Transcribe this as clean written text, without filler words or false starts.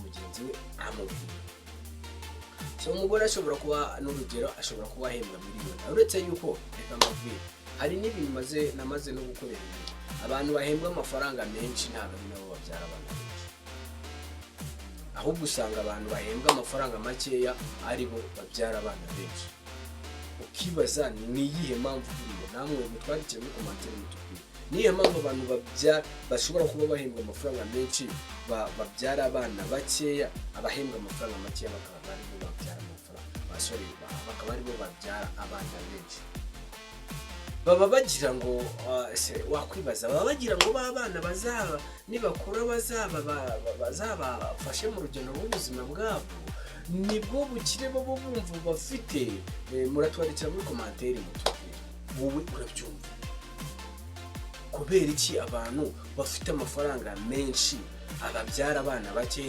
mugenzi we amubwira. So umugore ashobora kuba n'urugero ashobora kuba ahembwa miliyoni, uretse yuko reka mbabwire hari n'ibintu namaze no gukorera abantu bahembwa amafaranga menshi ntabwo ari nabo babyara abana benshi, ahubwo usanga abantu bahembwa amafaranga makeya ari bo babyara abana benshi. Ukibaza ni iyihe mpamvu buriya, namwe mutwandikire muri commentaire mutubwire niyo mpamvu abantu bashobora kuba bahembwa amafaranga menshi babyara abana bakeya, abahembwa amafaranga makeya bakaba ari bo babyara bakaba ari bo babyara abana benshi. Baba bagira ngo wakwibaza baba bagira ngo b'abana bazaba nibakura bazabafashe mu rugendo rw'ubuzima bwabo, nibwo bukire bo bumva bafite. Muratwandikira muri commentaire mutubwire wowe urabyumva kubera iki abantu bafite amafaranga menshi ababyara abana bakeya.